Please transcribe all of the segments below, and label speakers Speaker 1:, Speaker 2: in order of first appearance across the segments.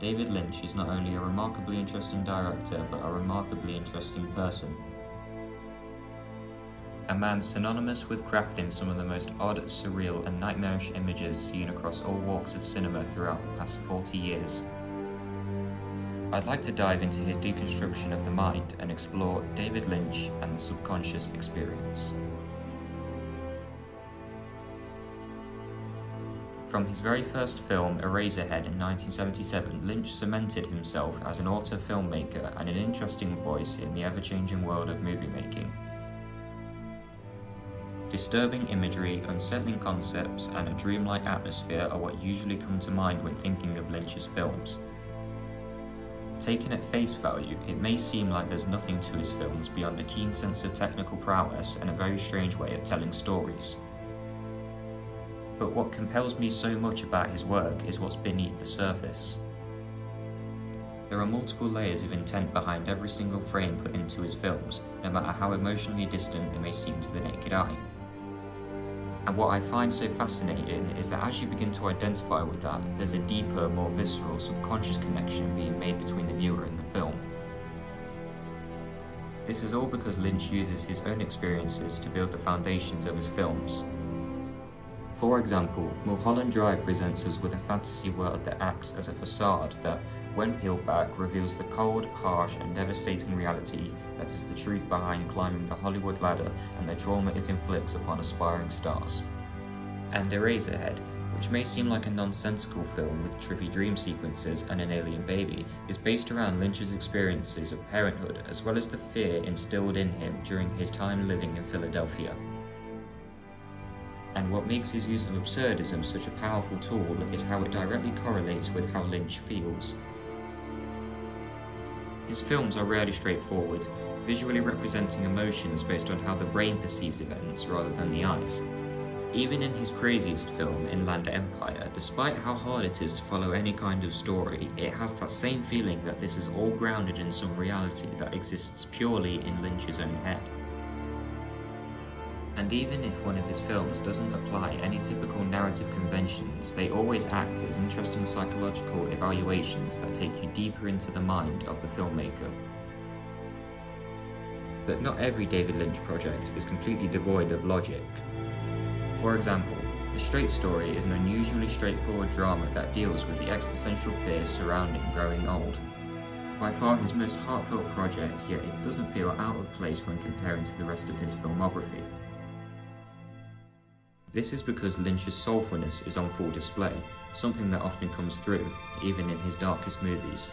Speaker 1: David Lynch is not only a remarkably interesting director, but a remarkably interesting person. A man synonymous with crafting some of the most odd, surreal, and nightmarish images seen across all walks of cinema throughout the past 40 years. I'd like to dive into his deconstruction of the mind and explore David Lynch and the subconscious experience. From his very first film, Eraserhead in 1977, Lynch cemented himself as an auteur-filmmaker and an interesting voice in the ever-changing world of movie making. Disturbing imagery, unsettling concepts, and a dreamlike atmosphere are what usually come to mind when thinking of Lynch's films. Taken at face value, it may seem like there's nothing to his films beyond a keen sense of technical prowess and a very strange way of telling stories. But what compels me so much about his work is what's beneath the surface. There are multiple layers of intent behind every single frame put into his films, no matter how emotionally distant they may seem to the naked eye. And what I find so fascinating is that as you begin to identify with that, there's a deeper, more visceral, subconscious connection being made between the viewer and the film. This is all because Lynch uses his own experiences to build the foundations of his films. For example, Mulholland Drive presents us with a fantasy world that acts as a facade that, when peeled back, reveals the cold, harsh, and devastating reality that is the truth behind climbing the Hollywood ladder and the trauma it inflicts upon aspiring stars. And Eraserhead, which may seem like a nonsensical film with trippy dream sequences and an alien baby, is based around Lynch's experiences of parenthood as well as the fear instilled in him during his time living in Philadelphia. And what makes his use of absurdism such a powerful tool is how it directly correlates with how Lynch feels. His films are rarely straightforward, visually representing emotions based on how the brain perceives events rather than the eyes. Even in his craziest film, Inland Empire, despite how hard it is to follow any kind of story, it has that same feeling that this is all grounded in some reality that exists purely in Lynch's own head. And even if one of his films doesn't apply any typical narrative conventions, they always act as interesting psychological evaluations that take you deeper into the mind of the filmmaker. But not every David Lynch project is completely devoid of logic. For example, The Straight Story is an unusually straightforward drama that deals with the existential fears surrounding growing old. By far his most heartfelt project, yet it doesn't feel out of place when comparing to the rest of his filmography. This is because Lynch's soulfulness is on full display, something that often comes through, even in his darkest movies.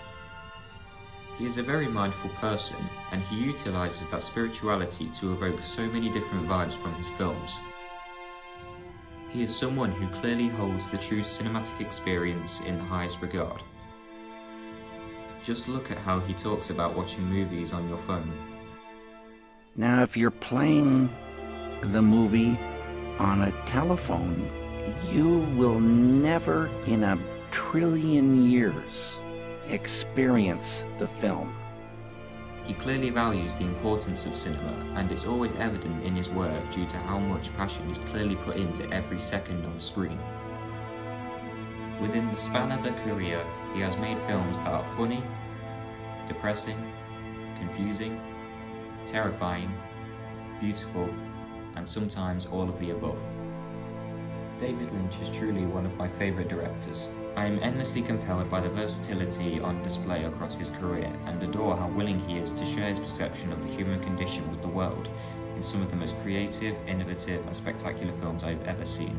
Speaker 1: He is a very mindful person, and he utilises that spirituality to evoke so many different vibes from his films. He is someone who clearly holds the true cinematic experience in the highest regard. Just look at how he talks about watching movies on your phone.
Speaker 2: Now, if you're playing the movie on a telephone, you will never in a trillion years experience the film.
Speaker 1: He clearly values the importance of cinema, and it's always evident in his work due to how much passion is clearly put into every second on screen. Within the span of a career, he has made films that are funny, depressing, confusing, terrifying, beautiful, and sometimes all of the above. David Lynch is truly one of my favourite directors. I am endlessly compelled by the versatility on display across his career and adore how willing he is to share his perception of the human condition with the world in some of the most creative, innovative and spectacular films I've ever seen.